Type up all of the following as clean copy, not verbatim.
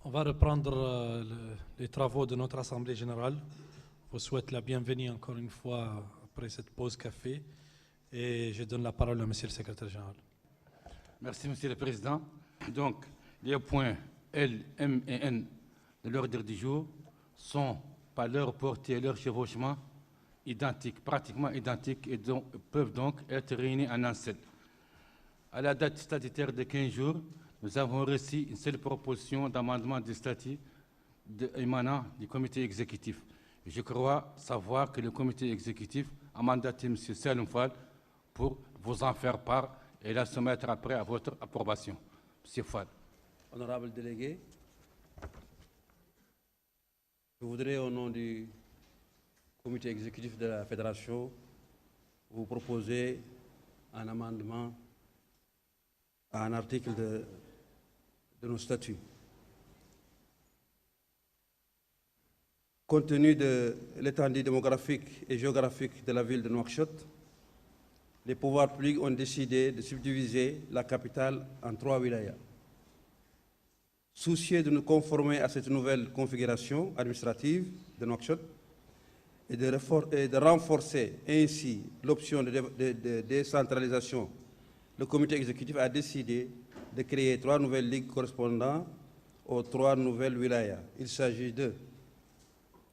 On va reprendre les travaux de notre Assemblée générale. Je vous souhaite la bienvenue encore une fois après cette pause café et je donne la parole à Monsieur le Secrétaire général. Merci, Monsieur le Président. Donc, les points L, M et N de l'ordre du jour sont, par leur portée et leur chevauchement, identiques, pratiquement identiques, et peuvent donc être réunis en un seul. À la date statutaire de 15 jours, nous avons reçu une seule proposition d'amendement du statut émanant du comité exécutif. Je crois savoir que le comité exécutif a mandaté M. Saloum Fall pour vous en faire part et la soumettre après à votre approbation. M. Fall. Honorable délégué, je voudrais, au nom du comité exécutif de la Fédération, vous proposer un amendement à un article de nos statuts. Compte tenu de l'étendue démographique et géographique de la ville de Nouakchott, les pouvoirs publics ont décidé de subdiviser la capitale en 3 wilayas. Soucieux de nous conformer à cette nouvelle configuration administrative de Nouakchott et de renforcer ainsi l'option de décentralisation, le comité exécutif a décidé de créer 3 nouvelles ligues correspondant aux 3 nouvelles wilayas. Il s'agit de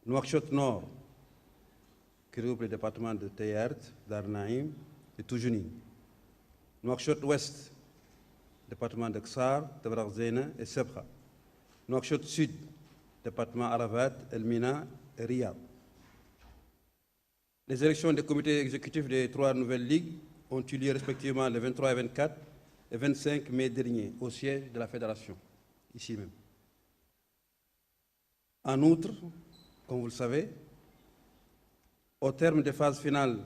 Nouakchott Nord, qui regroupe les départements de Tayart, d'Arnaïm et Toujouni. Nouakchott Ouest, département de Ksar, Tabrarzena et Sebra. Nouakchott Sud, département Aravat, Elmina et Riyad. Les élections des comités exécutifs des 3 nouvelles ligues ont eu lieu respectivement le 23 et 24 et 25 mai dernier au siège de la Fédération, ici même. En outre, comme vous le savez, au terme des phases finales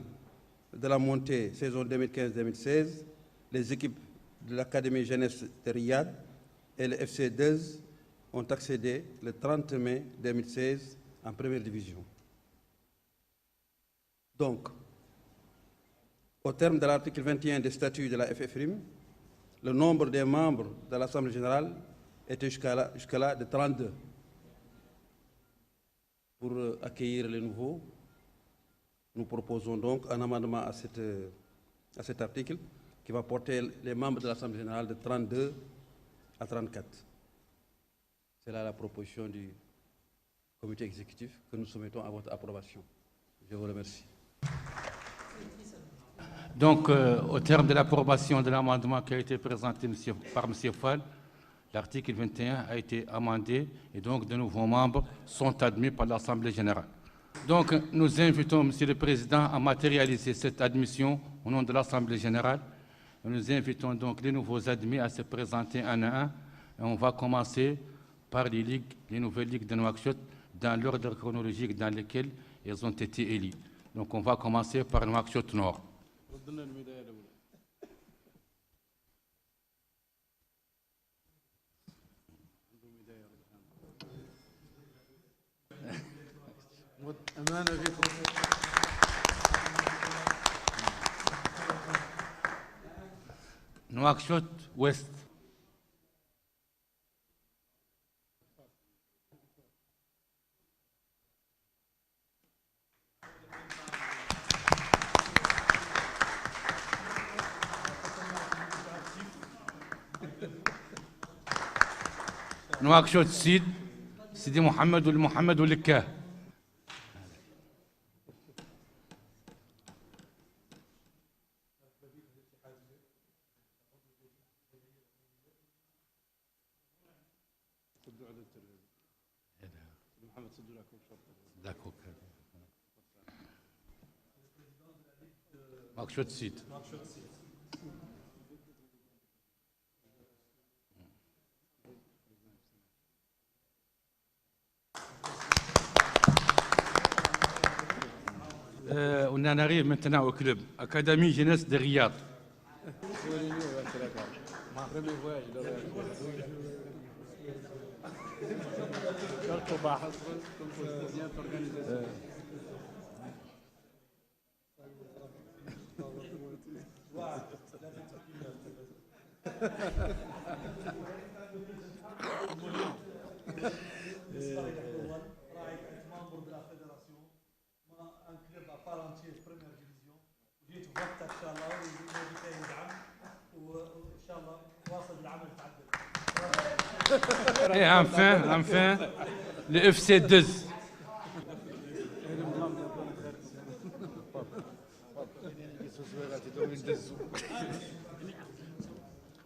de la montée saison 2015-2016, les équipes de l'Académie Jeunesse de Riyad et le FC 2 ont accédé le 30 mai 2016 en première division. Donc, au terme de l'article 21 des statuts de la FFRIM, le nombre des membres de l'Assemblée générale était jusqu'à là de 32. Pour accueillir les nouveaux, nous proposons donc un amendement à cet article qui va porter les membres de l'Assemblée générale de 32 à 34. C'est là la proposition du comité exécutif que nous soumettons à votre approbation. Je vous remercie. Donc, au terme de l'approbation de l'amendement qui a été présenté par M. Fall, l'article 21 a été amendé et donc de nouveaux membres sont admis par l'Assemblée générale. Donc, nous invitons M. le Président à matérialiser cette admission au nom de l'Assemblée générale. Nous invitons donc les nouveaux admis à se présenter un à un. Et on va commencer par les nouvelles ligues de Nouakchott, dans l'ordre chronologique dans lequel elles ont été élues. Donc, on va commencer par Nouakchott Nord. Nouakchott Ouest. Nouakchott Sud, Sidi Mohamed ou Mohamed ou Likah. D'accord. Nouakchott Sud. On en arrive maintenant au club Académie Jeunesse de Riyad. Et enfin, le FC 2.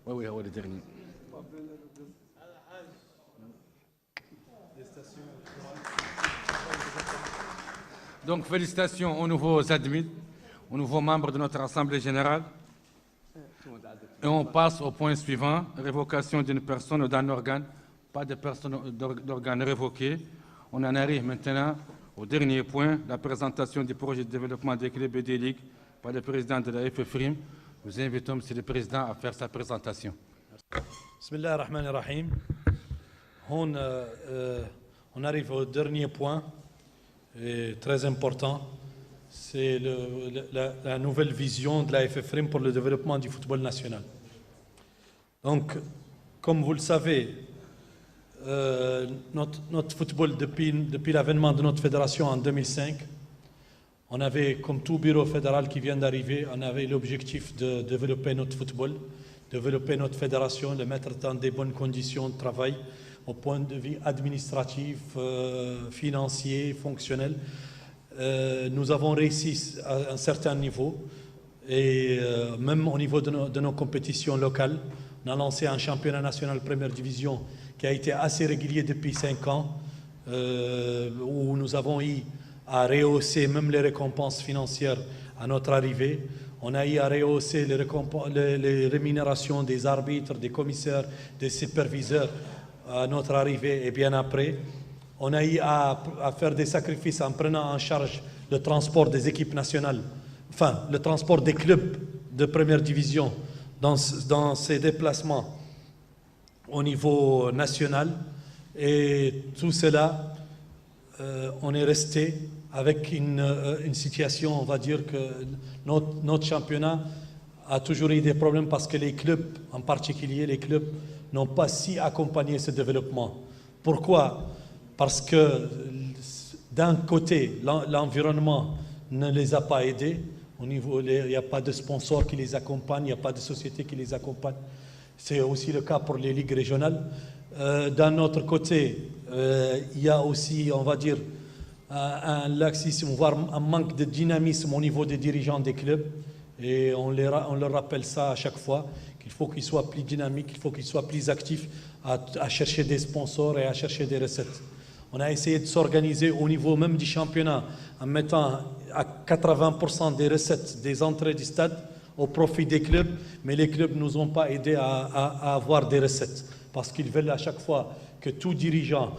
Oui, le dernier. Donc, félicitations aux nouveaux admis, aux nouveaux membres de notre Assemblée générale. Et on passe au point suivant, révocation d'une personne ou d'un organe. Pas de personne d'organe révoqué. On en arrive maintenant au dernier point, la présentation du projet de développement des clubs et des ligues par le président de la FFRIM. Nous invitons M. le Président à faire sa présentation. Bismillah ar-Rahman ar-Rahim. On arrive au dernier point, et très important. C'est la nouvelle vision de la FFRIM pour le développement du football national. Donc, comme vous le savez, notre football, depuis l'avènement de notre fédération en 2005, on avait, comme tout bureau fédéral qui vient d'arriver, on avait l'objectif de développer notre football, développer notre fédération, le mettre dans des bonnes conditions de travail, au point de vue administratif, financier, fonctionnel. Nous avons réussi à un certain niveau, et même au niveau de nos compétitions locales. On a lancé un championnat national première division qui a été assez régulier depuis 5 ans, où nous avons eu à rehausser même les récompenses financières à notre arrivée. On a eu à rehausser les rémunérations des arbitres, des commissaires, des superviseurs à notre arrivée et bien après. On a eu à faire des sacrifices en prenant en charge le transport des équipes nationales, enfin le transport des clubs de première division dans ces déplacements au niveau national. Et tout cela, on est resté avec une situation, on va dire que notre championnat a toujours eu des problèmes parce que les clubs, en particulier les clubs, n'ont pas si accompagné ce développement. Pourquoi ? Parce que d'un côté, l'environnement ne les a pas aidés. Au niveau, il n'y a pas de sponsors qui les accompagnent, il n'y a pas de société qui les accompagne. C'est aussi le cas pour les ligues régionales. D'un autre côté, il y a aussi, on va dire, un laxisme, voire un manque de dynamisme au niveau des dirigeants des clubs. Et on leur rappelle ça à chaque fois, qu'il faut qu'ils soient plus dynamiques, qu'il faut qu'ils soient plus actifs à chercher des sponsors et à chercher des recettes. On a essayé de s'organiser au niveau même du championnat en mettant à 80% des recettes des entrées du stade au profit des clubs, mais les clubs ne nous ont pas aidés à avoir des recettes parce qu'ils veulent à chaque fois que tout dirigeant,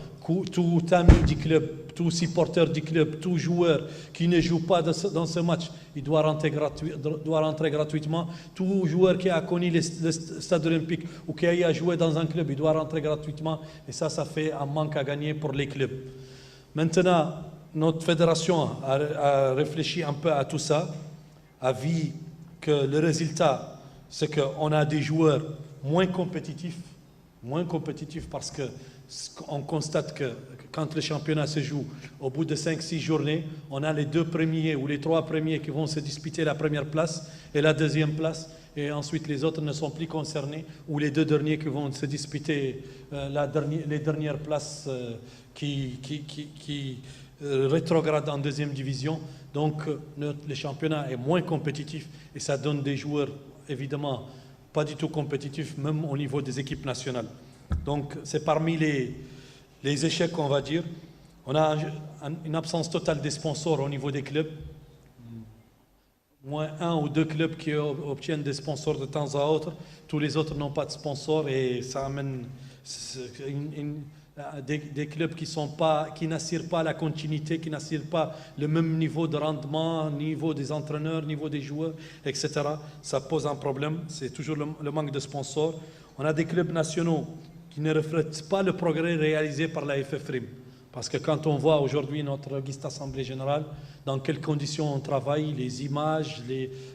tout ami du club, tout supporter du club, tout joueur qui ne joue pas dans ce match, il doit rentrer gratuitement. Tout joueur qui a connu le stade olympique ou qui a eu à jouer dans un club, il doit rentrer gratuitement. Et ça fait un manque à gagner pour les clubs. Maintenant, notre fédération a réfléchi un peu à tout ça, a vu que le résultat, c'est qu'on a des joueurs moins compétitifs parce que on constate que quand le championnat se joue, au bout de 5-6 journées, on a les 2 premiers ou les 3 premiers qui vont se disputer la première place et la deuxième place, et ensuite les autres ne sont plus concernés, ou les 2 derniers qui vont se disputer les dernières places qui rétrogradent en deuxième division. Donc le championnat est moins compétitif et ça donne des joueurs évidemment pas du tout compétitifs, même au niveau des équipes nationales. Donc c'est parmi les échecs, on va dire. On a une absence totale des sponsors au niveau des clubs. Moins 1 ou 2 clubs qui obtiennent des sponsors de temps à autre. Tous les autres n'ont pas de sponsors et ça amène des clubs qui n'assurent pas la continuité, qui n'assurent pas le même niveau de rendement, niveau des entraîneurs, niveau des joueurs, etc. Ça pose un problème. C'est toujours le manque de sponsors. On a des clubs nationaux qui ne reflètent pas le progrès réalisé par la FFRIM. Parce que quand on voit aujourd'hui notre auguste Assemblée générale, dans quelles conditions on travaille, les images,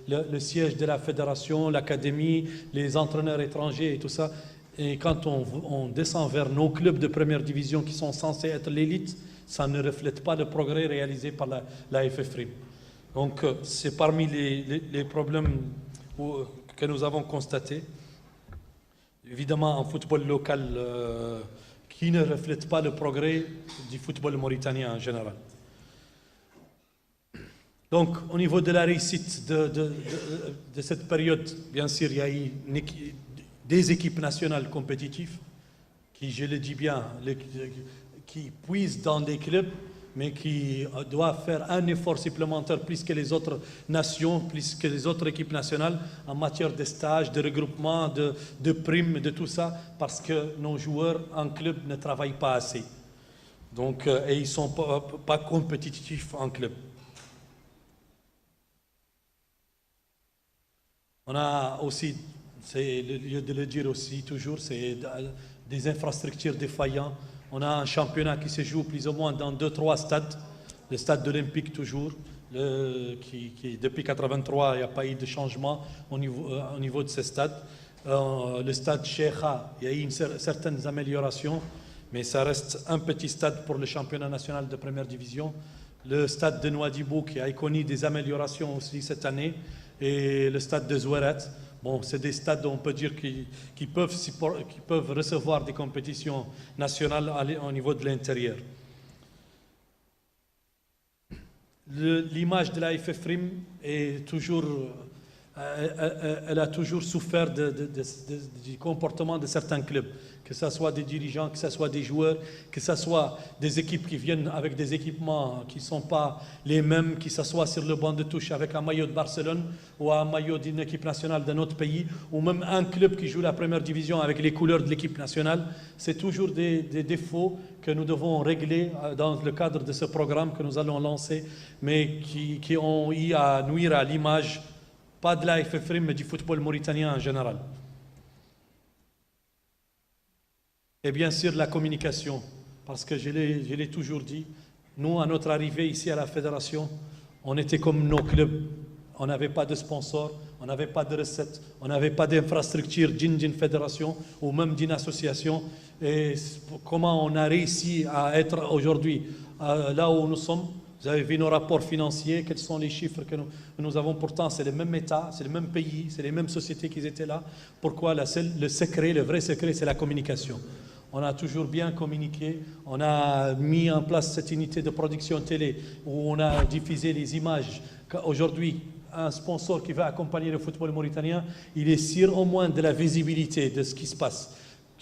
le siège de la fédération, l'académie, les entraîneurs étrangers et tout ça, et quand on descend vers nos clubs de première division qui sont censés être l'élite, ça ne reflète pas le progrès réalisé par la FFRIM. Donc c'est parmi les problèmes que nous avons constatés. évidemment un football local qui ne reflète pas le progrès du football mauritanien en général. Donc, au niveau de la réussite de cette période, bien sûr, il y a eu des équipes nationales compétitives qui, je le dis bien, qui puisent dans des clubs, mais qui doivent faire un effort supplémentaire plus que les autres nations, plus que les autres équipes nationales en matière de stages, de regroupement, de primes, de tout ça, parce que nos joueurs en club ne travaillent pas assez. Donc, et ils ne sont pas compétitifs en club. On a aussi, c'est le lieu de le dire aussi toujours, c'est des infrastructures défaillantes. On a un championnat qui se joue plus ou moins dans 2-3 stades. Le stade olympique toujours, qui depuis 1983, il n'y a pas eu de changement au niveau de ce stade. Le stade Cheikha, il y a eu certaines améliorations, mais ça reste un petit stade pour le championnat national de première division. Le stade de Nouadhibou qui a connu des améliorations aussi cette année, et le stade de Zouarat. Bon, c'est des stades, on peut dire, qui peuvent recevoir des compétitions nationales au niveau de l'intérieur. L'image de la FFRIM est toujours, elle a toujours souffert du comportement de certains clubs, que ce soit des dirigeants, que ce soit des joueurs, que ce soit des équipes qui viennent avec des équipements qui ne sont pas les mêmes, qui s'assoient sur le banc de touche avec un maillot de Barcelone ou un maillot d'une équipe nationale d'un autre pays, ou même un club qui joue la première division avec les couleurs de l'équipe nationale. C'est toujours des défauts que nous devons régler dans le cadre de ce programme que nous allons lancer, mais qui ont eu à nuire à l'image, pas de la FFRIM, mais du football mauritanien en général. Et bien sûr, la communication, parce que je l'ai toujours dit, nous, à notre arrivée ici à la fédération, on était comme nos clubs. On n'avait pas de sponsors, on n'avait pas de recettes, on n'avait pas d'infrastructure d'une fédération ou même d'une association. Et comment on a réussi à être aujourd'hui là où nous sommes? Vous avez vu nos rapports financiers, quels sont les chiffres que nous avons. Pourtant, c'est le même État, c'est le même pays, c'est les mêmes sociétés qui étaient là. Pourquoi? Le secret, le vrai secret, c'est la communication. On a toujours bien communiqué, on a mis en place cette unité de production télé où on a diffusé les images. Aujourd'hui, un sponsor qui va accompagner le football mauritanien, il est sûr au moins de la visibilité de ce qui se passe.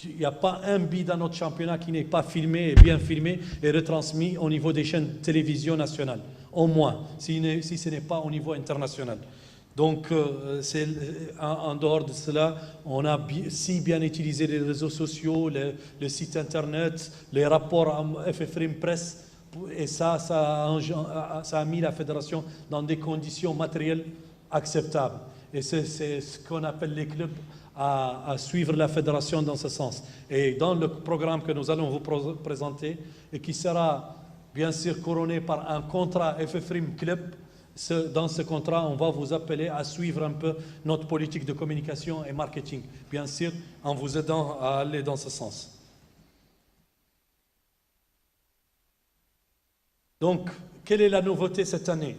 Il n'y a pas un but dans notre championnat qui n'est pas filmé, bien filmé et retransmis au niveau des chaînes de télévision nationales, au moins, si ce n'est pas au niveau international. Donc, en dehors de cela, on a si bien utilisé les réseaux sociaux, le site internet, les rapports FFRIM Presse, et ça a mis la fédération dans des conditions matérielles acceptables. Et c'est ce qu'on appelle les clubs à suivre la fédération dans ce sens. Et dans le programme que nous allons vous présenter, et qui sera bien sûr couronné par un contrat FFRIM Club, dans ce contrat, on va vous appeler à suivre un peu notre politique de communication et marketing, bien sûr, en vous aidant à aller dans ce sens. Donc, quelle est la nouveauté cette année?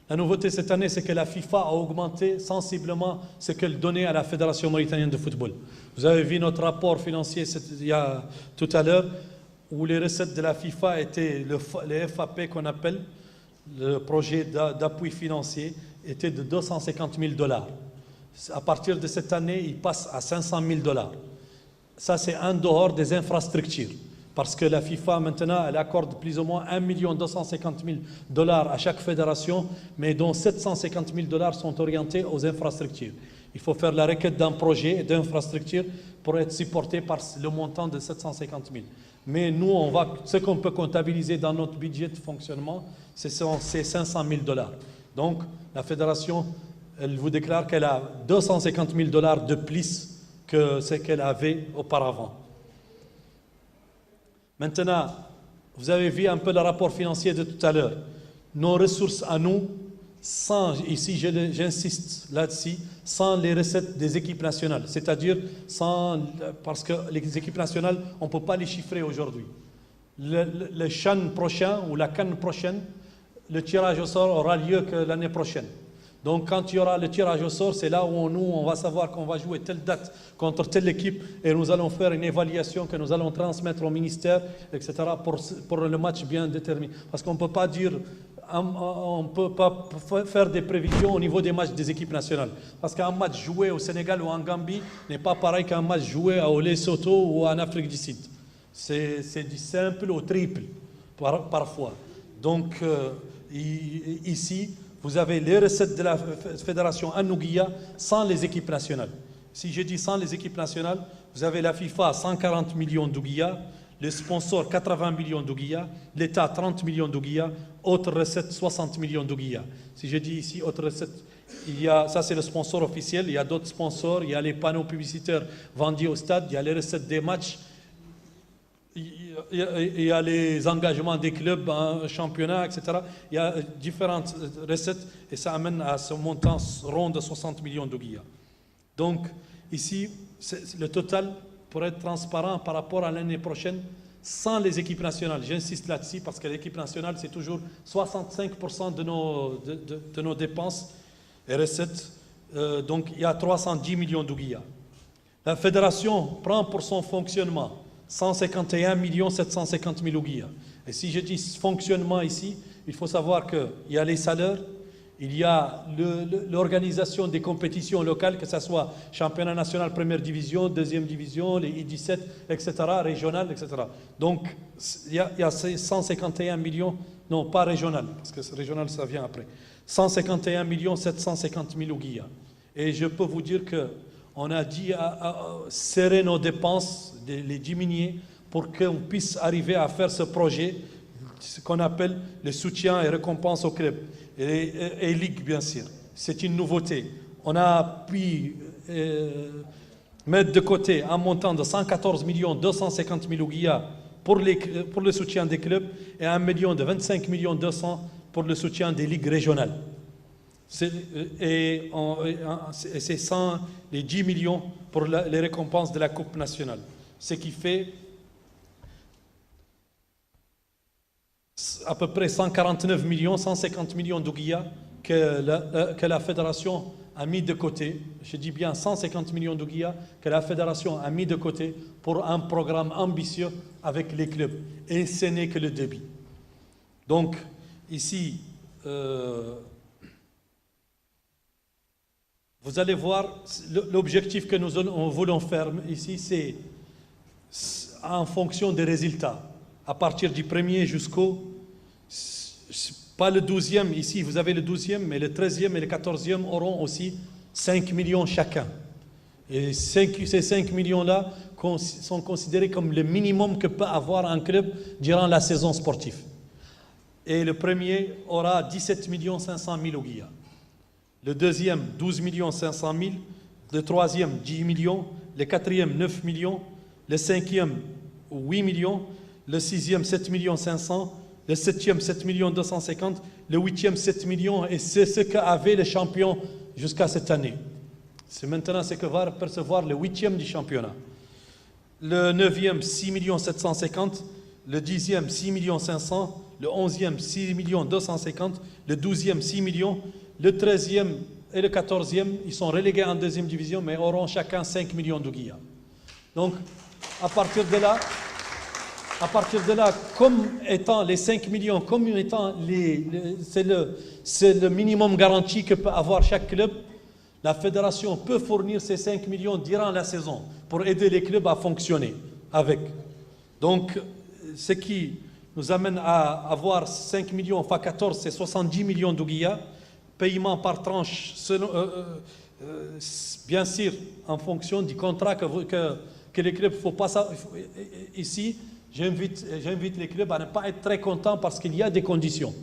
La nouveauté cette année, c'est que la FIFA a augmenté sensiblement ce qu'elle donnait à la Fédération mauritanienne de football. Vous avez vu notre rapport financier tout à l'heure, où les recettes de la FIFA étaient les FAP qu'on appelle, le projet d'appui financier, était de 250 000 $. À partir de cette année, il passe à 500 000 $. Ça, c'est en dehors des infrastructures. Parce que la FIFA, maintenant, elle accorde plus ou moins 1 250 000 $ à chaque fédération, mais dont 750 000 $ sont orientés aux infrastructures. Il faut faire la requête d'un projet d'infrastructure pour être supporté par le montant de 750 000. Mais nous, ce qu'on peut comptabiliser dans notre budget de fonctionnement, c'est 500 000 $. Donc, la fédération, elle vous déclare qu'elle a 250 000 $ de plus que ce qu'elle avait auparavant. Maintenant, vous avez vu un peu le rapport financier de tout à l'heure. Nos ressources à nous, ici j'insiste là-dessus, sans les recettes des équipes nationales. C'est-à-dire, parce que les équipes nationales, on ne peut pas les chiffrer aujourd'hui. Le CHAN prochain ou la CAN prochaine, le tirage au sort aura lieu que l'année prochaine. Donc quand il y aura le tirage au sort, c'est là où on va savoir qu'on va jouer telle date contre telle équipe et nous allons faire une évaluation que nous allons transmettre au ministère, etc. pour le match bien déterminé. Parce qu'on ne peut pas dire, on peut pas faire des prévisions au niveau des matchs des équipes nationales. Parce qu'un match joué au Sénégal ou en Gambie n'est pas pareil qu'un match joué au Lesotho ou en Afrique du Sud. C'est du simple au triple parfois. Donc ici, vous avez les recettes de la fédération en Ouguiya sans les équipes nationales. Si je dis sans les équipes nationales, vous avez la FIFA 140 millions d'Ouguiya, les sponsors 80 millions d'Ouguiya, l'État 30 millions d'Ouguiya, autres recettes 60 millions d'Ouguiya. Si je dis ici autres recettes, ça c'est le sponsor officiel, il y a d'autres sponsors, il y a les panneaux publicitaires vendus au stade, il y a les recettes des matchs, il y a les engagements des clubs en championnat, etc. Il y a différentes recettes et ça amène à ce montant rond de 60 millions d'Ouguiya. Donc ici, le total pour être transparent par rapport à l'année prochaine, sans les équipes nationales. J'insiste là-dessus parce que l'équipe nationale, c'est toujours 65% de nos dépenses et recettes. Donc il y a 310 millions d'Ouguiya. La fédération prend pour son fonctionnement 151 750 000 Ouguiya. Et si je dis fonctionnement ici, il faut savoir qu'il y a les salaires, il y a l'organisation des compétitions locales, que ce soit championnat national, première division, deuxième division, les I-17, etc., régional, etc. Donc, il y a ces 151 millions, non, pas régional, parce que régional, ça vient après, 151 750 000 Ouguiya. Et je peux vous dire qu'on a dit à serrer nos dépenses, les diminuer, pour qu'on puisse arriver à faire ce projet, ce qu'on appelle le soutien et récompense au club. Et Ligue, bien sûr. C'est une nouveauté. On a pu mettre de côté un montant de 114 250 000 Ouguiya pour le soutien des clubs et 1 million de 25 200 pour le soutien des ligues régionales. Et c'est sans les 10 millions pour les récompenses de la Coupe nationale. Ce qui fait à peu près 149 millions, 150 millions d'Ouguiya que la fédération a mis de côté. Je dis bien 150 millions d'Ouguiya que la fédération a mis de côté pour un programme ambitieux avec les clubs. Et ce n'est que le début. Donc, ici, vous allez voir, l'objectif que nous voulons faire ici, c'est en fonction des résultats. À partir du 1er jusqu'au, pas le 12e, ici vous avez le 12e, mais le 13e et le 14e auront aussi 5 millions chacun. Et ces 5 millions-là sont considérés comme le minimum que peut avoir un club durant la saison sportive. Et le premier aura 17 500 000 Ouguiya. Le deuxième, 12 500 000. Le troisième, 10 millions. Le quatrième, 9 millions. Le cinquième, 8 millions. Le sixième, 7 500 000. Le septième, 7 250 000. Le huitième, 7 millions. Et c'est ce qu'avait le champion jusqu'à cette année. C'est maintenant ce que va percevoir le huitième du championnat. Le neuvième, 6 750 000. Le dixième, 6 500 000. Le 11e, 6 250 000. Le 12e, 6 millions. Le 13e et le 14e, ils sont relégués en deuxième division, mais auront chacun 5 millions d'Ouguiya. Donc, à partir de là, comme étant les 5 millions, comme étant c'est le minimum garanti que peut avoir chaque club, la fédération peut fournir ces 5 millions durant la saison pour aider les clubs à fonctionner avec. Donc, ce qui nous amène à avoir 5 millions fois 14, c'est 70 millions d'Ouguiya. Paiement par tranche, bien sûr, en fonction du contrat que les clubs ne font pas ça. Ici, j'invite les clubs à ne pas être très contents parce qu'il y a des conditions.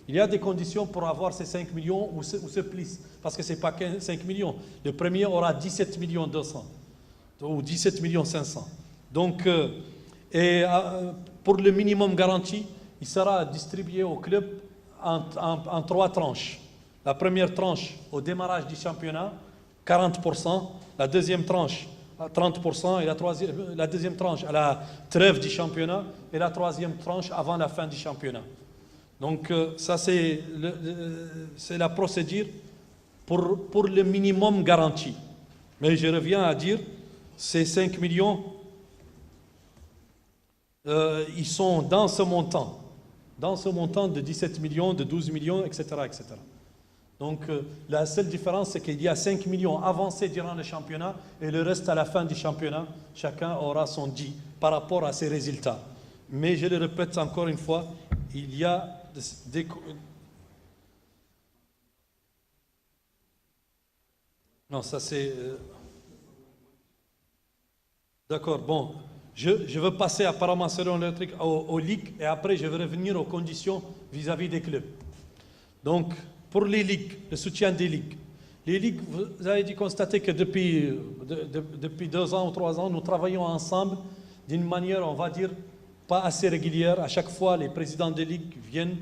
Il y a des conditions pour avoir ces 5 millions ou ce plus, parce que ce n'est pas 5 millions. Le premier aura 17 200 000 ou 17 500 000. Donc, pour le minimum garanti, il sera distribué aux clubs en 3 tranches. La première tranche au démarrage du championnat, 40%. La deuxième tranche, 30%. Et la deuxième tranche à la trêve du championnat. Et la troisième tranche avant la fin du championnat. Donc ça, c'est la procédure pour le minimum garanti. Mais je reviens à dire, ces 5 millions, ils sont dans ce montant de 17 millions, de 12 millions, etc. etc. Donc la seule différence, c'est qu'il y a 5 millions avancés durant le championnat et le reste à la fin du championnat, chacun aura son dit par rapport à ses résultats. Mais je le répète encore une fois, il y a des... Non, ça c'est... D'accord, bon. Je veux passer apparemment selon le truc aux ligues et après je vais revenir aux conditions vis-à-vis des clubs. Donc, pour les ligues, le soutien des ligues. Les ligues, vous avez dû constater que depuis 2 ans ou 3 ans, nous travaillons ensemble d'une manière, on va dire, pas assez régulière. À chaque fois, les présidents des ligues viennent,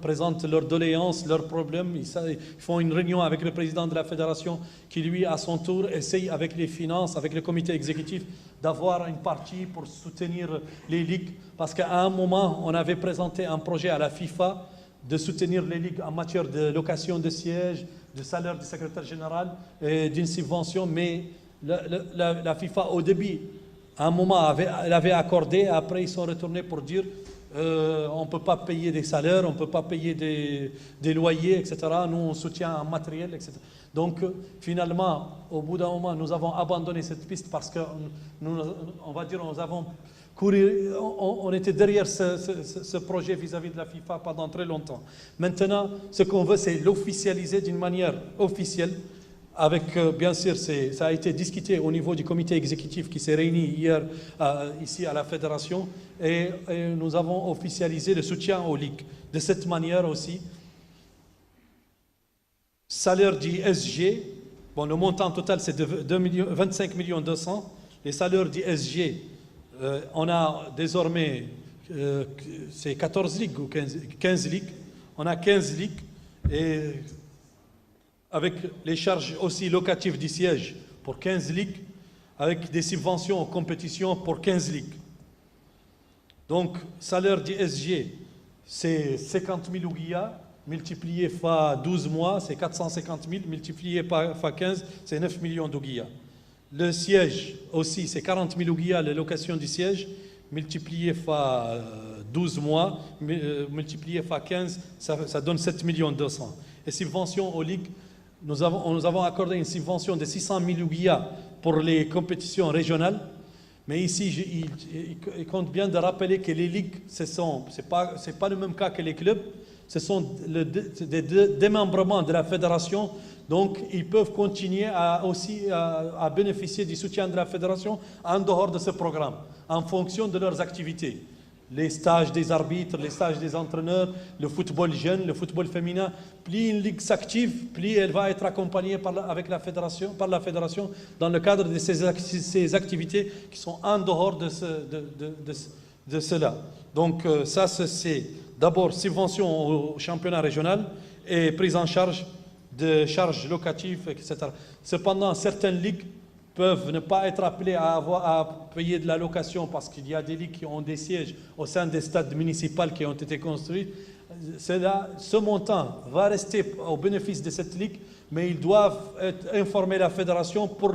présentent leurs doléances, leurs problèmes. Ils font une réunion avec le président de la fédération qui, lui, à son tour, essaye avec les finances, avec le comité exécutif, d'avoir une partie pour soutenir les ligues. Parce qu'à un moment, on avait présenté un projet à la FIFA de soutenir les ligues en matière de location de sièges, de salaire du secrétaire général et d'une subvention. Mais la FIFA, au début, à un moment, elle avait accordé. Après, ils sont retournés pour dire on ne peut pas payer des salaires, on ne peut pas payer des loyers, etc. Nous, on soutient en matériel, etc. Donc, finalement, au bout d'un moment, nous avons abandonné cette piste parce que, on va dire, nous avons couru, on était derrière ce projet vis-à-vis de la FIFA pendant très longtemps. Maintenant, ce qu'on veut, c'est l'officialiser d'une manière officielle. Avec, bien sûr, ça a été discuté au niveau du comité exécutif qui s'est réuni hier ici à la Fédération et nous avons officialisé le soutien aux ligues. De cette manière aussi, salaire du SG, bon, le montant total c'est de 25 millions 200. Les salaires du SG, on a désormais, c'est 14 ligues ou 15 ligues. On a 15 ligues et avec les charges aussi locatives du siège pour 15 ligues, avec des subventions aux compétitions pour 15 ligues. Donc, salaire du SG, c'est 50 000 ouguiyas, multiplié par 12 mois, c'est 450 000, multiplié par 15, c'est 9 millions d'ouguiyas. Le siège aussi, c'est 40 000 ouguiyas, la location du siège, multiplié par 12 mois, multiplié par 15, ça donne 7 millions 200. Et subventions aux ligues, nous avons accordé une subvention de 600 000 ouguiyas pour les compétitions régionales. Mais ici, il compte bien de rappeler que les ligues, ce n'est pas le même cas que les clubs. Ce sont des démembrements de la fédération. Donc, ils peuvent continuer à bénéficier du soutien de la fédération en dehors de ce programme, en fonction de leurs activités. Les stages des arbitres, les stages des entraîneurs, le football jeune, le football féminin. Plus une ligue s'active, plus elle va être accompagnée par la fédération dans le cadre de ces activités qui sont en dehors de cela. Donc ça, c'est d'abord subvention au championnat régional et prise en charge de charges locatives, etc. Cependant, certaines ligues peuvent ne pas être appelés à payer de la location parce qu'il y a des ligues qui ont des sièges au sein des stades municipaux qui ont été construits. Ce montant va rester au bénéfice de cette ligue, mais ils doivent informer la fédération pour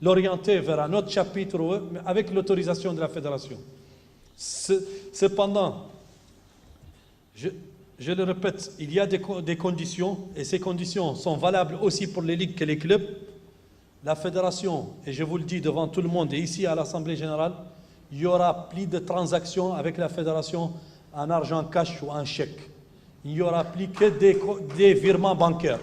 l'orienter vers un autre chapitre avec l'autorisation de la fédération. Cependant, je le répète, il y a des conditions et ces conditions sont valables aussi pour les ligues que les clubs. La fédération, et je vous le dis devant tout le monde et ici à l'Assemblée générale, il y aura plus de transactions avec la fédération en argent cash ou en chèque. Il n'y aura plus que des virements bancaires.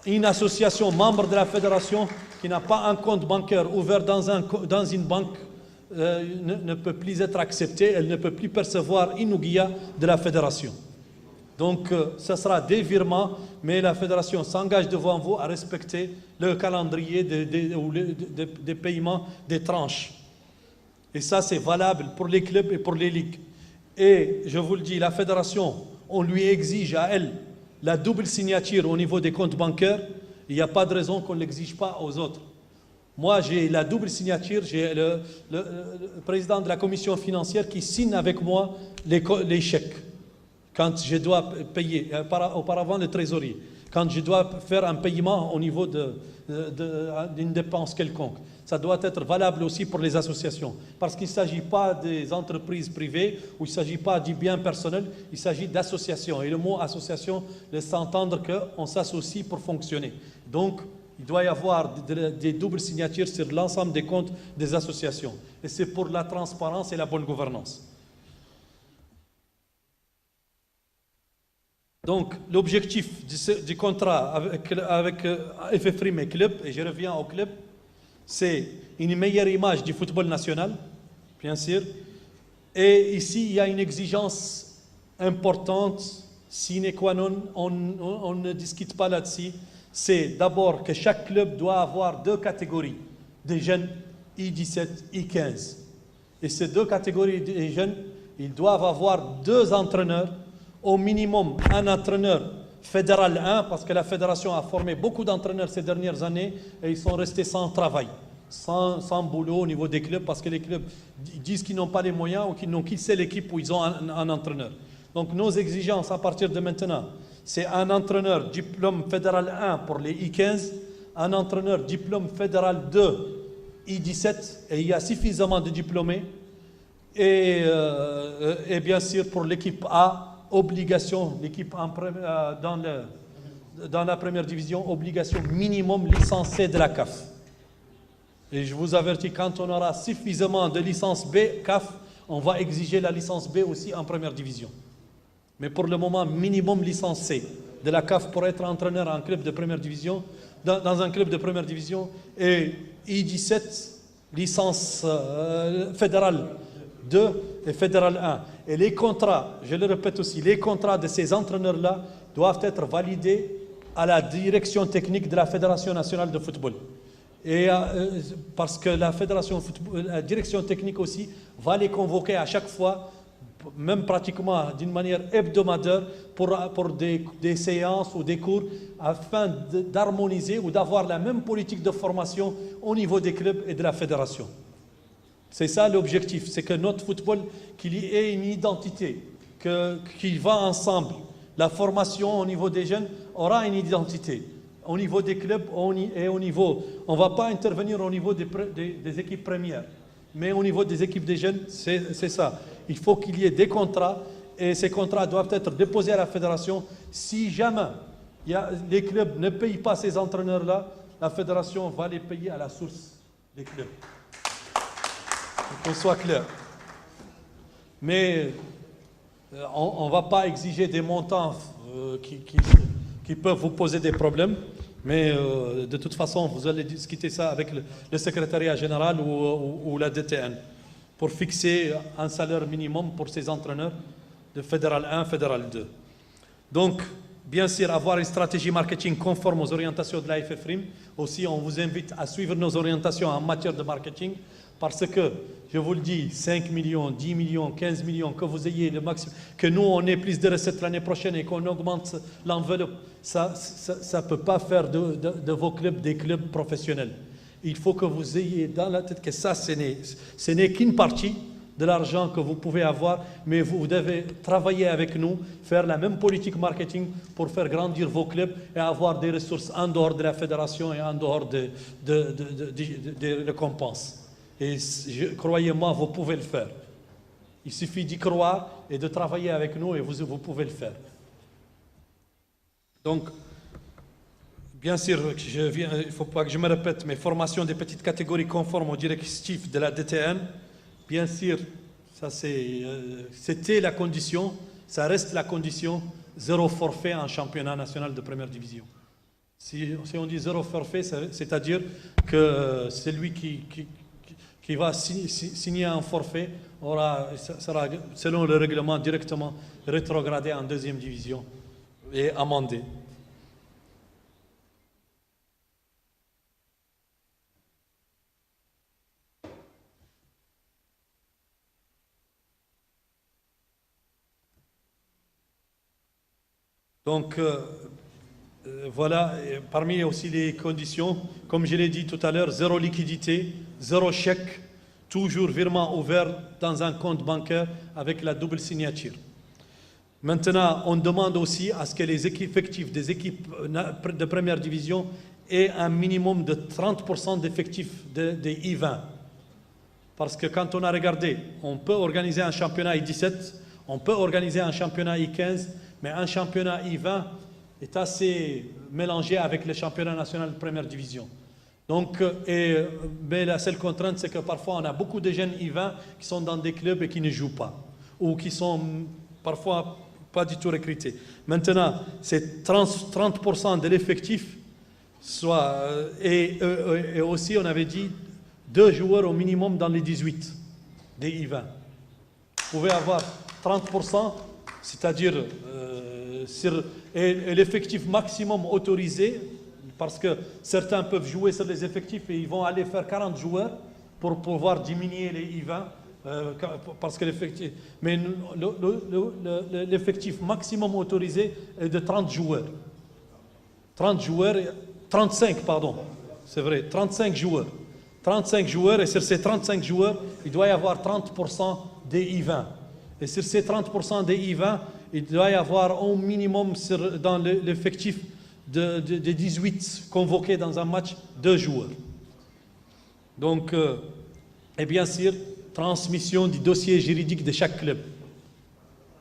Une association membre de la fédération qui n'a pas un compte bancaire ouvert dans une banque ne peut plus être acceptée, elle ne peut plus percevoir une ouguiya de la fédération. Donc, ce sera des virements, mais la fédération s'engage devant vous à respecter le calendrier des paiements des tranches. Et ça, c'est valable pour les clubs et pour les ligues. Et je vous le dis, la fédération, on lui exige à elle la double signature au niveau des comptes bancaires. Il n'y a pas de raison qu'on ne l'exige pas aux autres. Moi, j'ai la double signature, j'ai le président de la commission financière qui signe avec moi les chèques. Quand je dois payer, auparavant le trésorier. quand je dois faire un paiement au niveau d'une dépense quelconque. Ça doit être valable aussi pour les associations, parce qu'il ne s'agit pas des entreprises privées ou il ne s'agit pas du bien personnel, il s'agit d'associations. Et le mot association laisse entendre qu'on s'associe pour fonctionner. Donc, il doit y avoir des doubles signatures sur l'ensemble des comptes des associations. Et c'est pour la transparence et la bonne gouvernance. Donc, l'objectif du contrat avec FFRIM et club, et je reviens au club, c'est une meilleure image du football national, bien sûr. Et ici, il y a une exigence importante, sine qua non, on ne discute pas là-dessus. C'est d'abord que chaque club doit avoir 2 catégories de jeunes, I17, I15. Et ces 2 catégories de jeunes, ils doivent avoir 2 entraîneurs, au minimum un entraîneur fédéral 1, parce que la fédération a formé beaucoup d'entraîneurs ces dernières années et ils sont restés sans travail, sans boulot au niveau des clubs, parce que les clubs disent qu'ils n'ont pas les moyens ou qu'ils n'ont qu'une seule équipe où ils ont un entraîneur. Donc nos exigences à partir de maintenant, c'est un entraîneur diplôme fédéral 1 pour les I15, un entraîneur diplôme fédéral 2, I17, et il y a suffisamment de diplômés, et bien sûr pour l'équipe A, obligation, l'équipe dans la première division, obligation minimum licence C de la CAF. Et je vous avertis, quand on aura suffisamment de licence B, CAF, on va exiger la licence B aussi en première division. Mais pour le moment, minimum licence C de la CAF pour être entraîneur en club de première division, dans un club de première division, et I17, licence fédérale 2 et fédéral 1. Et les contrats, je le répète aussi, les contrats de ces entraîneurs-là doivent être validés à la direction technique de la Fédération nationale de football. Et parce que la direction technique aussi va les convoquer à chaque fois, même pratiquement d'une manière hebdomadaire, pour des séances ou des cours, afin d'harmoniser ou d'avoir la même politique de formation au niveau des clubs et de la fédération. C'est ça l'objectif, c'est que notre football, qu'il y ait une identité, qu'il va ensemble. La formation au niveau des jeunes aura une identité. Au niveau des clubs et au niveau, on ne va pas intervenir au niveau des équipes premières, mais au niveau des équipes des jeunes, c'est ça. Il faut qu'il y ait des contrats et ces contrats doivent être déposés à la fédération. Si jamais les clubs ne payent pas ces entraîneurs-là, la fédération va les payer à la source des clubs. Qu'on soit clair. Mais on ne va pas exiger des montants qui peuvent vous poser des problèmes. Mais de toute façon, vous allez discuter ça avec le secrétariat général ou la DTN pour fixer un salaire minimum pour ces entraîneurs de Fédéral 1, Fédéral 2. Donc, bien sûr, avoir une stratégie marketing conforme aux orientations de la FFRIM. Aussi, on vous invite à suivre nos orientations en matière de marketing. Parce que, je vous le dis, 5 millions, 10 millions, 15 millions, que vous ayez le maximum, que nous, on ait plus de recettes l'année prochaine et qu'on augmente l'enveloppe, ça ne peut pas faire de vos clubs des clubs professionnels. Il faut que vous ayez dans la tête que ça, ce n'est qu'une partie de l'argent que vous pouvez avoir, mais vous devez travailler avec nous, faire la même politique marketing pour faire grandir vos clubs et avoir des ressources en dehors de la fédération et en dehors des récompenses. Et croyez-moi, vous pouvez le faire. Il suffit d'y croire et de travailler avec nous et vous pouvez le faire. Donc, bien sûr, il ne faut pas que je me répète, mais formation des petites catégories conformes aux directives de la DTN, bien sûr, ça c'était la condition, ça reste la condition, 0 forfait en championnat national de première division. Si on dit 0 forfait, c'est-à-dire que celui qui va signer un forfait sera, selon le règlement, directement rétrogradé en 2e division et amendé. Donc, voilà, parmi aussi les conditions, comme je l'ai dit tout à l'heure, 0 liquidité, 0 chèque, toujours virement ouvert dans un compte bancaire avec la double signature. Maintenant, on demande aussi à ce que les effectifs des équipes de première division aient un minimum de 30% d'effectifs des I-20. Parce que quand on a regardé, on peut organiser un championnat I-17, on peut organiser un championnat I-15, mais un championnat I-20 est assez mélangé avec le championnat national de première division. Donc, mais la seule contrainte, c'est que parfois on a beaucoup de jeunes I-20 qui sont dans des clubs et qui ne jouent pas, ou qui sont parfois pas du tout recrutés. Maintenant, c'est 30% de l'effectif, et aussi on avait dit 2 joueurs au minimum dans les 18 des I-20. Vous pouvez avoir 30%, c'est-à-dire et l'effectif maximum autorisé, parce que certains peuvent jouer sur les effectifs et ils vont aller faire 40 joueurs pour pouvoir diminuer les I-20, parce que l'effectif maximum autorisé est de 30 joueurs. 35, pardon, c'est vrai, 35 joueurs. 35 joueurs, et sur ces 35 joueurs, il doit y avoir 30% des I-20. Et sur ces 30% des I-20, il doit y avoir au minimum dans l'effectif de 18 convoqués dans un match, 2 joueurs. Donc, et bien sûr, transmission du dossier juridique de chaque club.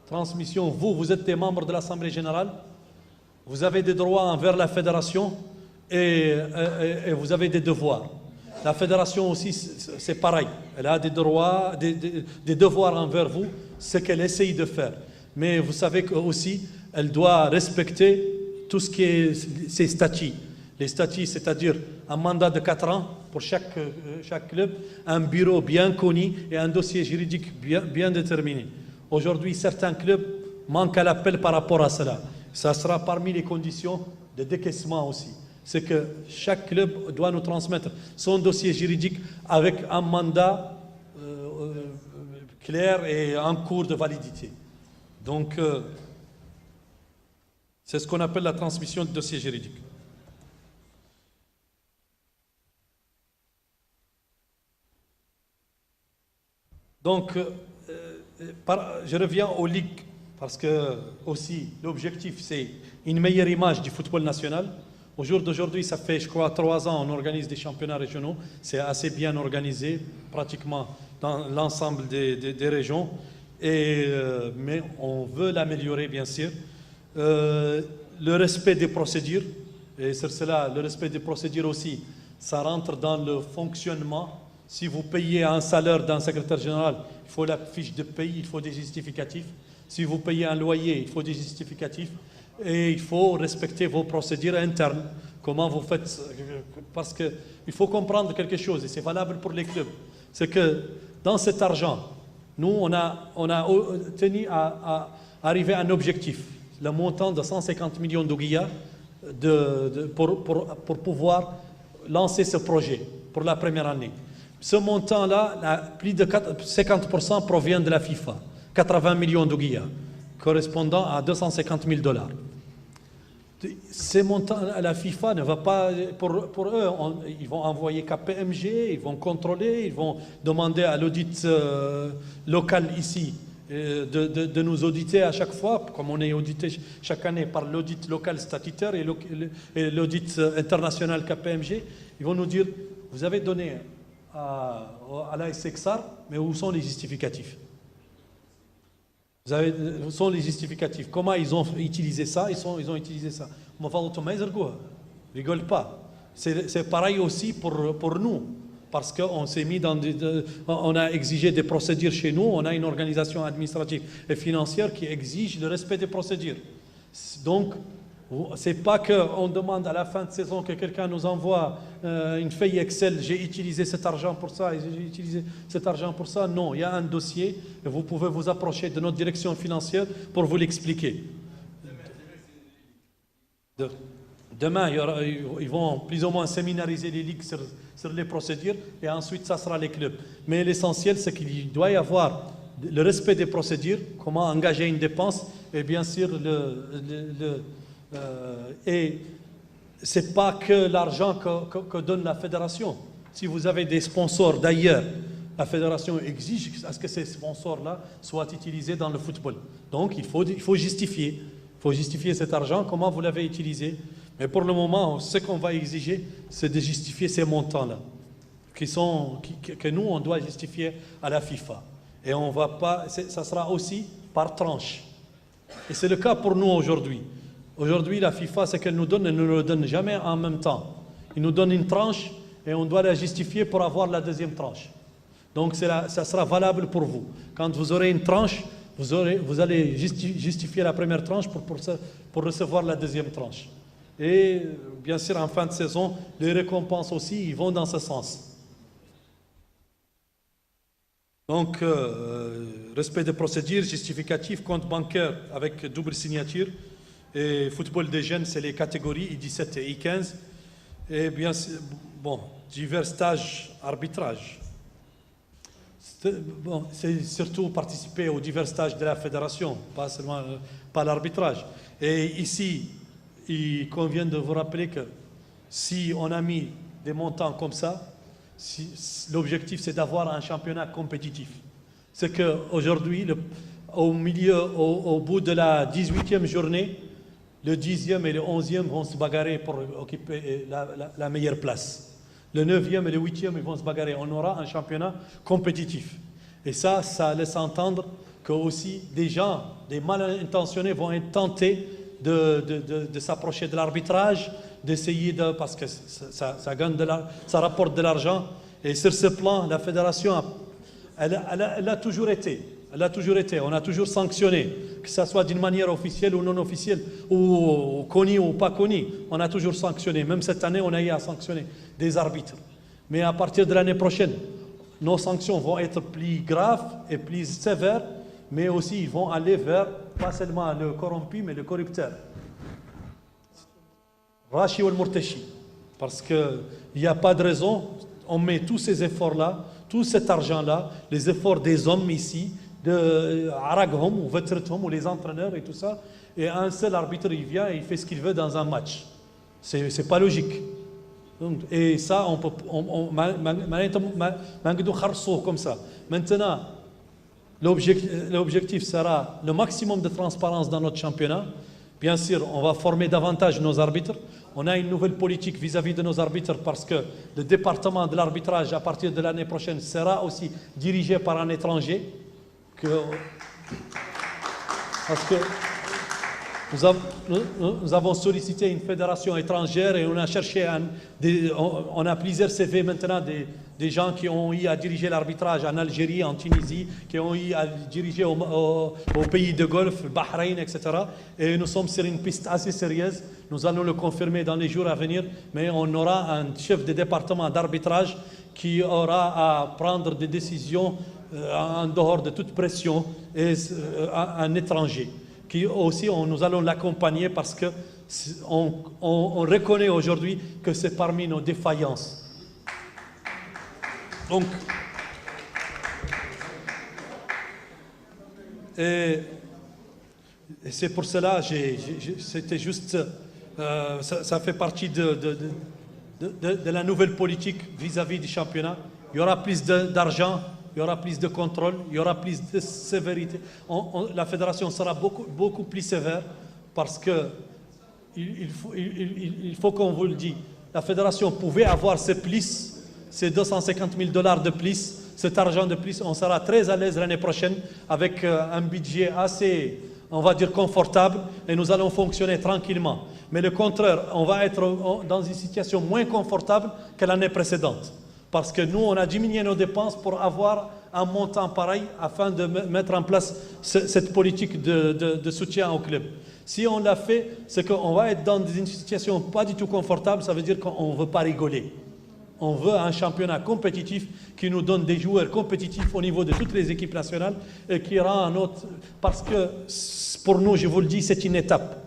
Transmission, vous êtes des membres de l'Assemblée générale, vous avez des droits envers la fédération et vous avez des devoirs. La fédération aussi, c'est pareil. Elle a des droits, des devoirs envers vous, ce qu'elle essaye de faire. Mais vous savez aussi, elle doit respecter tout ce qui est ses statuts. Les statuts, c'est-à-dire un mandat de 4 ans pour chaque club, un bureau bien connu et un dossier juridique bien déterminé. Aujourd'hui, certains clubs manquent à l'appel par rapport à cela. Ça sera parmi les conditions de décaissement aussi. C'est que chaque club doit nous transmettre son dossier juridique avec un mandat clair et en cours de validité. Donc, c'est ce qu'on appelle la transmission de dossier juridique. Donc, je reviens aux ligues, parce que aussi l'objectif, c'est une meilleure image du football national. Au jour d'aujourd'hui, ça fait, je crois, 3 ans, on organise des championnats régionaux. C'est assez bien organisé, pratiquement dans l'ensemble des régions. Mais on veut l'améliorer, bien sûr. Le respect des procédures, et sur cela, le respect des procédures aussi, ça rentre dans le fonctionnement. Si vous payez un salaire d'un secrétaire général, il faut la fiche de paye, il faut des justificatifs. Si vous payez un loyer, il faut des justificatifs. Et il faut respecter vos procédures internes. Comment vous faites? Parce qu'il faut comprendre quelque chose, et c'est valable pour les clubs. C'est que dans cet argent, nous, on a tenu à arriver à un objectif. Le montant de 150 millions d'ouguiyas pour pouvoir lancer ce projet pour la première année. Ce montant-là, plus de 50% provient de la FIFA. 80 millions d'ouguiyas, correspondant à 250 000 $. Ces montants, la FIFA ne va pas, pour eux, ils vont envoyer KPMG, ils vont contrôler, ils vont demander à l'audit local ici de nous auditer à chaque fois, comme on est audité chaque année par l'audit local statutaire et l'audit international KPMG. Ils vont nous dire, vous avez donné à la SXR, mais où sont les justificatifs? Où sont les justificatifs? Comment ils ont utilisé ça? Ils ont utilisé ça. Rigole pas. C'est pareil aussi pour nous, parce qu'on s'est mis on a exigé des procédures chez nous. On a une organisation administrative et financière qui exige le respect des procédures. Donc, c'est pas qu'on demande à la fin de saison que quelqu'un nous envoie une feuille Excel, j'ai utilisé cet argent pour ça et j'ai utilisé cet argent pour ça. Non, il y a un dossier et vous pouvez vous approcher de notre direction financière pour vous l'expliquer. Demain, ils vont plus ou moins séminariser les ligues sur les procédures et ensuite ça sera les clubs. Mais l'essentiel, c'est qu'il doit y avoir le respect des procédures, comment engager une dépense et bien sûr et ce n'est pas que l'argent que donne la fédération. Si vous avez des sponsors d'ailleurs, La fédération exige à ce que ces sponsors-là soient utilisés dans le football. Donc il faut justifier. Il faut justifier cet argent, comment vous l'avez utilisé. Mais pour le moment, ce qu'on va exiger, c'est de justifier ces montants-là, que nous, on doit justifier à la FIFA. Et on va pas, ça sera aussi par tranche. Et c'est le cas pour nous aujourd'hui. Aujourd'hui, la FIFA, ce qu'elle nous donne, elle ne nous le donne jamais en même temps. Il nous donne une tranche et on doit la justifier pour avoir la deuxième tranche. Donc ça sera valable pour vous. Quand vous aurez une tranche, vous allez justifier la première tranche pour recevoir la deuxième tranche. Et bien sûr, en fin de saison, les récompenses aussi, ils vont dans ce sens. Donc, respect des procédures, justificatif, compte bancaire avec double signature. Et football des jeunes, c'est les catégories I17 et I15. Et bien, bon, divers stages, arbitrage. Bon, c'est surtout participer aux divers stages de la fédération, pas seulement pas l'arbitrage. Et ici, il convient de vous rappeler que si on a mis des montants comme ça, l'objectif c'est d'avoir un championnat compétitif. C'est qu'aujourd'hui, au bout de la 18e journée, le 10e et le 11e vont se bagarrer pour occuper la meilleure place. Le 9e et le 8e, ils vont se bagarrer. On aura un championnat compétitif. Et ça laisse entendre que aussi des gens, des mal intentionnés vont être tentés de s'approcher de l'arbitrage, d'essayer parce que ça gagne ça rapporte de l'argent. Et sur ce plan, la fédération, elle a toujours été. Elle a toujours été. On a toujours sanctionné, que ce soit d'une manière officielle ou non officielle, ou connue ou pas connue. On a toujours sanctionné. Même cette année, on a eu à sanctionner des arbitres. Mais à partir de l'année prochaine, nos sanctions vont être plus graves et plus sévères, mais aussi ils vont aller vers, pas seulement le corrompu, mais le corrupteur. Rachi ou le Murtachi. Parce qu'il n'y a pas de raison, on met tous ces efforts-là, tout cet argent-là, les efforts des hommes ici, de Araghom ou Vetrethom ou les entraîneurs et tout ça, et un seul arbitre il vient et il fait ce qu'il veut dans un match. C'est pas logique. Et ça, on peut comme ça. Maintenant, l'objectif sera le maximum de transparence dans notre championnat. Bien sûr, on va former davantage nos arbitres. On a une nouvelle politique vis-à-vis de nos arbitres parce que le département de l'arbitrage, à partir de l'année prochaine, sera aussi dirigé par un étranger. Parce que nous avons sollicité une fédération étrangère et on a cherché, on a plusieurs CV maintenant des gens qui ont eu à diriger l'arbitrage en Algérie, en Tunisie, qui ont eu à diriger au pays de Golfe, Bahreïn, etc. Et nous sommes sur une piste assez sérieuse. Nous allons le confirmer dans les jours à venir, mais on aura un chef de département d'arbitrage qui aura à prendre des décisions en dehors de toute pression, et un étranger qui aussi nous allons l'accompagner parce que on reconnaît aujourd'hui que c'est parmi nos défaillances. Donc et c'est pour cela c'était juste ça fait partie de la nouvelle politique vis-à-vis du championnat. Il y aura plus d'argent, il y aura plus de contrôle, il y aura plus de sévérité. La fédération sera beaucoup plus sévère parce que il faut qu'on vous le dise. La fédération pouvait avoir ces plis, ces 250 000 $ de plis, cet argent de plis. On sera très à l'aise l'année prochaine avec un budget assez, on va dire, confortable et nous allons fonctionner tranquillement. Mais le contraire, on va être dans une situation moins confortable que l'année précédente. Parce que nous, on a diminué nos dépenses pour avoir un montant pareil afin de mettre en place cette politique de soutien au club. Si on l'a fait, c'est qu'on va être dans une situation pas du tout confortable, ça veut dire qu'on ne veut pas rigoler. On veut un championnat compétitif qui nous donne des joueurs compétitifs au niveau de toutes les équipes nationales et qui rend un autre... Parce que pour nous, je vous le dis, c'est une étape.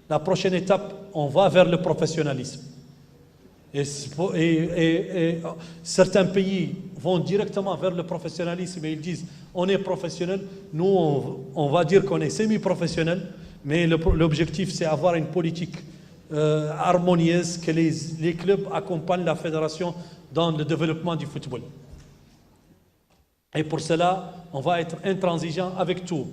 La prochaine étape, on va vers le professionnalisme. Et certains pays vont directement vers le professionnalisme et ils disent on est professionnel, nous on va dire qu'on est semi-professionnel, mais l'objectif c'est avoir une politique harmonieuse, que les clubs accompagnent la fédération dans le développement du football. Et pour cela, on va être intransigeant avec tout.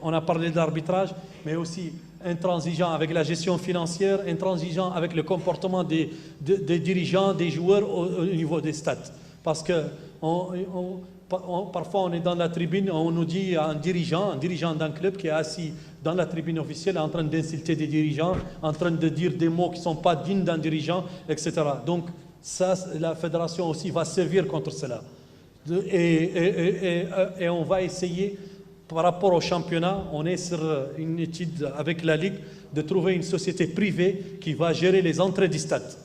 On a parlé de l'arbitrage, mais aussi intransigeant avec la gestion financière, intransigeant avec le comportement des dirigeants, des joueurs au niveau des stades. Parce que parfois on est dans la tribune, on nous dit un dirigeant d'un club qui est assis dans la tribune officielle en train d'insulter des dirigeants, en train de dire des mots qui ne sont pas dignes d'un dirigeant, etc. Donc ça, la fédération aussi va servir contre cela. Et on va essayer, par rapport au championnat, on est sur une étude avec la Ligue, de trouver une société privée qui va gérer les entrées du stade.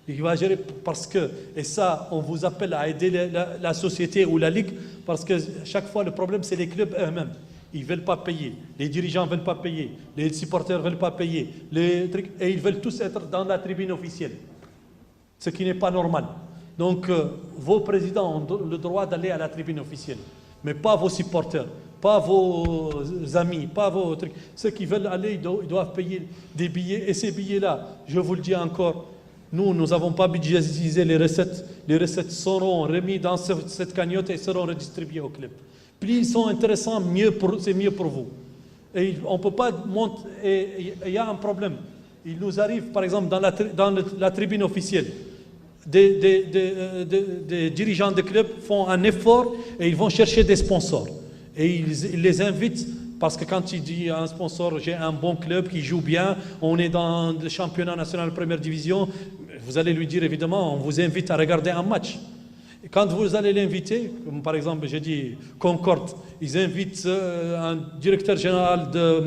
Il va gérer parce que, et ça, on vous appelle à aider la société ou la Ligue, parce que chaque fois, le problème, c'est les clubs eux-mêmes. Ils ne veulent pas payer, les dirigeants ne veulent pas payer, les supporters ne veulent pas payer, et ils veulent tous être dans la tribune officielle, ce qui n'est pas normal. Donc, vos présidents ont le droit d'aller à la tribune officielle, mais pas vos supporters, pas vos amis, pas vos trucs. Ceux qui veulent aller, ils doivent payer des billets, et ces billets-là, je vous le dis encore, nous n'avons pas budgétisé les recettes. Les recettes seront remises dans cette cagnotte et seront redistribuées au club. Plus ils sont intéressants, c'est mieux pour vous. Et on ne peut pas monter. Et il y a un problème. Il nous arrive, par exemple, dans la tribune officielle, des dirigeants de clubs font un effort et ils vont chercher des sponsors. Et ils les invitent. Parce que quand il dit à un sponsor, j'ai un bon club qui joue bien, on est dans le championnat national première division, vous allez lui dire évidemment, on vous invite à regarder un match. Et quand vous allez l'inviter, comme par exemple j'ai dit Concorde, ils invitent un directeur général de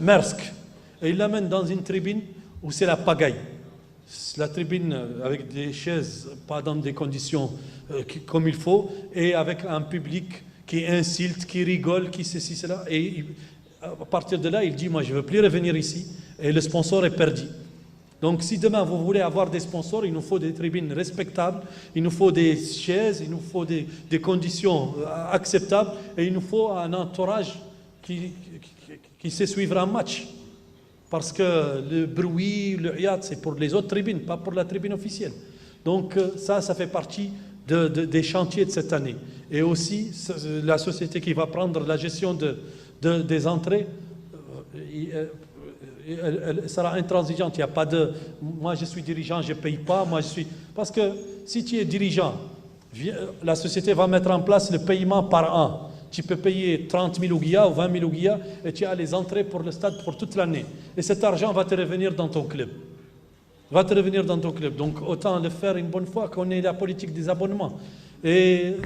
Maersk et ils l'amènent dans une tribune où c'est la pagaille. La tribune avec des chaises, pas dans des conditions comme il faut, et avec un public qui insulte, qui rigole, qui ceci, cela. Et à partir de là, il dit, moi, je ne veux plus revenir ici. Et le sponsor est perdu. Donc, si demain, vous voulez avoir des sponsors, il nous faut des tribunes respectables, il nous faut des chaises, il nous faut des conditions acceptables, et il nous faut un entourage qui sait suivre un match. Parce que le bruit, le hiat, c'est pour les autres tribunes, pas pour la tribune officielle. Donc, ça fait partie des chantiers de cette année. Et aussi, la société qui va prendre la gestion des entrées, elle sera intransigeante. Il n'y a pas de « moi je suis dirigeant, je ne paye pas, moi je suis… » Parce que si tu es dirigeant, la société va mettre en place le paiement par an. Tu peux payer 30 000 ouguiya ou 20 000 ouguiya et tu as les entrées pour le stade pour toute l'année. Et cet argent va te revenir dans ton club. Donc autant le faire une bonne fois qu'on ait la politique des abonnements. Et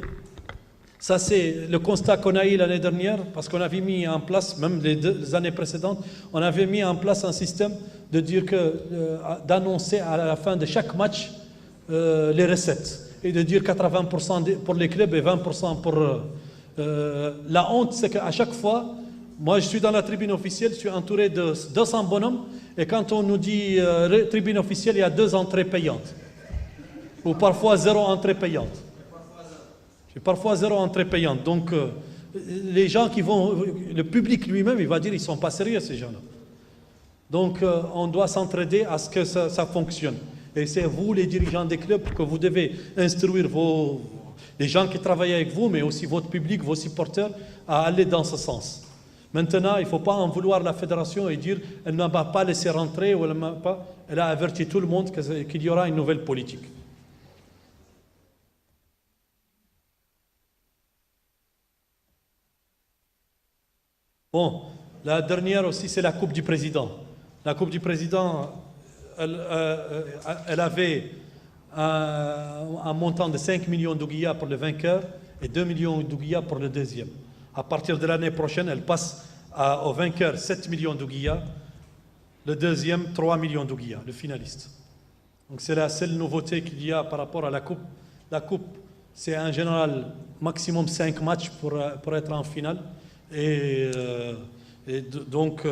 ça c'est le constat qu'on a eu l'année dernière, parce qu'on avait mis en place, même les années précédentes, on avait mis en place un système de dire d'annoncer à la fin de chaque match les recettes. Et de dire 80% pour les clubs et 20% pour… la honte, c'est qu'à chaque fois, moi je suis dans la tribune officielle, je suis entouré de 200 bonhommes, et quand on nous dit tribune officielle, il y a 2 entrées payantes. Ou parfois 0 entrée payante. Parfois 0 entrée payante. Donc les gens qui vont, le public lui-même, il va dire ils ne sont pas sérieux ces gens-là. Donc on doit s'entraider à ce que ça fonctionne. Et c'est vous les dirigeants des clubs que vous devez instruire les gens qui travaillent avec vous, mais aussi votre public, vos supporters, à aller dans ce sens. Maintenant, il ne faut pas en vouloir la fédération et dire elle ne m'a pas laissé rentrer ou elle a averti tout le monde qu'il y aura une nouvelle politique. Bon, la dernière aussi, c'est la Coupe du Président. La Coupe du Président, elle avait un montant de 5 millions d'ouguiya pour le vainqueur et 2 millions d'ouguiya pour le deuxième. À partir de l'année prochaine, elle passe au vainqueur 7 millions d'ouguiya, le deuxième 3 millions d'ouguiya, le finaliste. Donc c'est la seule nouveauté qu'il y a par rapport à la Coupe. La Coupe, c'est en général maximum 5 matchs pour être en finale. Donc,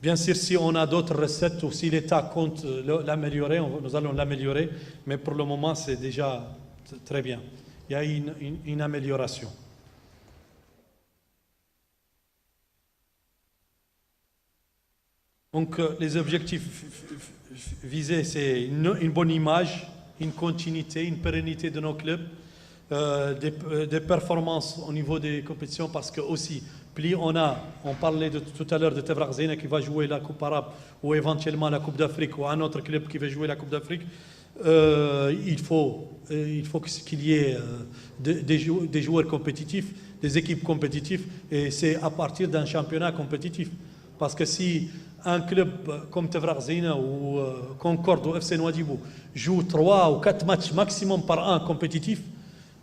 bien sûr, si on a d'autres recettes ou si l'État compte l'améliorer, nous allons l'améliorer. Mais pour le moment, c'est déjà très bien. Il y a une amélioration. Donc, les objectifs visés, c'est une bonne image, une continuité, une pérennité de nos clubs, des performances au niveau des compétitions, parce que aussi, plus on parlait tout à l'heure de Tevra Zena qui va jouer la Coupe arabe ou éventuellement la Coupe d'Afrique, ou un autre club qui va jouer la Coupe d'Afrique, il faut qu'il y ait des joueurs compétitifs, des équipes compétitives, et c'est à partir d'un championnat compétitif. Parce que si un club comme Tevra Zena ou Concorde ou FC Nouadhibou joue 3 ou 4 matchs maximum par an compétitifs,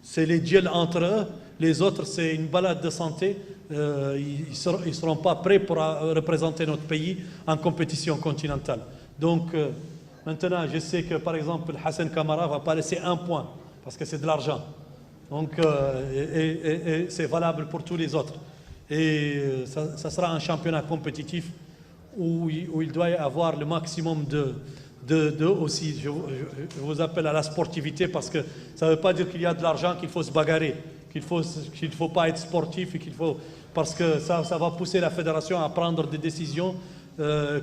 c'est les duels entre eux. Les autres, c'est une balade de santé. Ils ne seront pas prêts pour représenter notre pays en compétition continentale. Donc, maintenant, je sais que, par exemple, Hassan Kamara va pas laisser un point, parce que c'est de l'argent. Donc, et c'est valable pour tous les autres. Et ça sera un championnat compétitif où il doit y avoir le maximum aussi, je vous appelle à la sportivité, parce que ça ne veut pas dire qu'il y a de l'argent, qu'il faut se bagarrer, qu'il ne faut pas être sportif, et parce que ça va pousser la fédération à prendre des décisions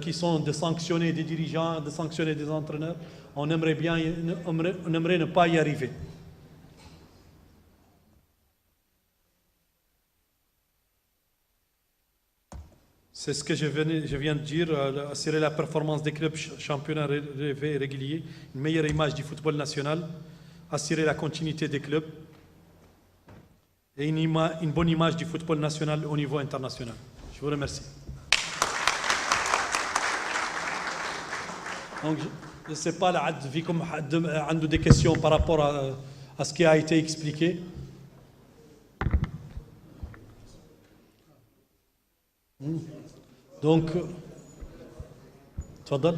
qui sont de sanctionner des dirigeants, de sanctionner des entraîneurs. On aimerait ne pas y arriver. C'est ce que je viens de dire, assurer la performance des clubs championnats rêvés et réguliers, une meilleure image du football national, assurer la continuité des clubs et une bonne image du football national au niveau international. Je vous remercie. Donc, je ne sais pas, Vikom a des questions par rapport à ce qui a été expliqué. Donc, تفضل.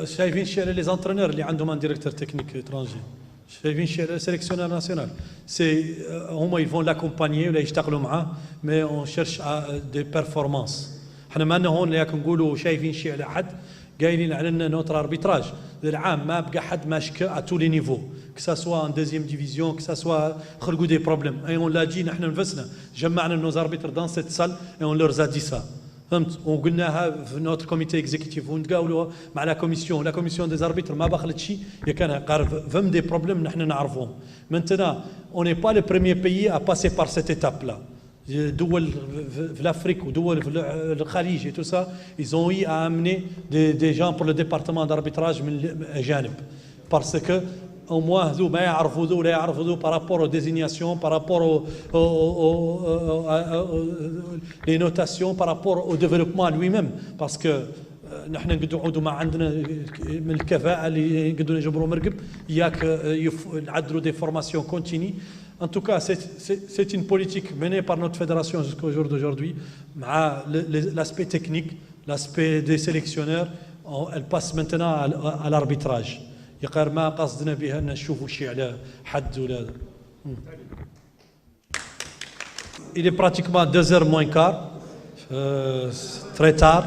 شايفين شيء les entraîneurs اللي عندهم un directeur technique étranger. شايفين شيء le sélectionneur national. C'est هما ils vont l'accompagner ولا يشتغلوا معاه, mais on cherche des performances. احنا ما لنا هون لكن نقولوا شايفين شيء لحد قايلين علينا نوتر اربيتراج العام ما بقى حد ماشك à tous les niveaux, que ça soit en deuxième division, que ça soit خلقوا des problèmes. Et on l'a dit, نحن نفسنا جمعنا nos arbitres dans cette salle et on leur a dit ça. فهمت؟ وقلناها في notre comité exécutif ونتقاولوا مع la commission des arbitres ما باخلت شيء كان قارب فهم des problèmes نحن نعرفهم. Maintenant, on n'est pas le premier pays à passer par cette étape là. دول في l'Afrique ou دول في الخليج et tout ça, ils ont eu à amener des gens pour le département d'arbitrage من أجانب, parce que au moins ذو ما يعرفوا ذو لا يعرفوا ذو par rapport aux désignations, par rapport les notations, par rapport au développement lui-même, parce que نحن نقدروا نعودوا ما عندنا من الكفاءة اللي نقدروا نجبروا مرقب ياك نعدلوا des formations continues. En tout cas, c'est une politique menée par notre fédération jusqu'au jour d'aujourd'hui. L'aspect technique, l'aspect des sélectionneurs, elle passe maintenant à l'arbitrage. Il est pratiquement 2h moins quart, très tard.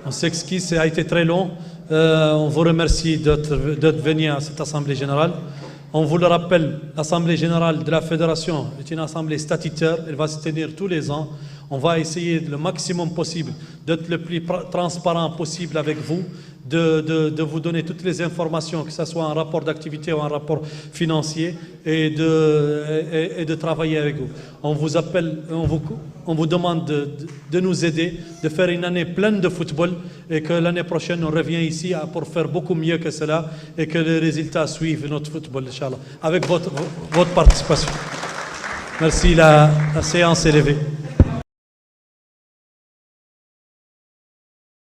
On s'excuse, ça a été très long. On vous remercie d'être venu à cette assemblée générale. On vous le rappelle, l'Assemblée générale de la Fédération est une assemblée statutaire. Elle va se tenir tous les ans. On va essayer le maximum possible d'être le plus transparent possible avec vous, de vous donner toutes les informations, que ce soit un rapport d'activité ou un rapport financier, et de travailler avec vous. On vous appelle, on vous demande de nous aider, de faire une année pleine de football, et que l'année prochaine, on revient ici pour faire beaucoup mieux que cela, et que les résultats suivent notre football, Inch'Allah, avec votre participation. Merci, la séance est levée.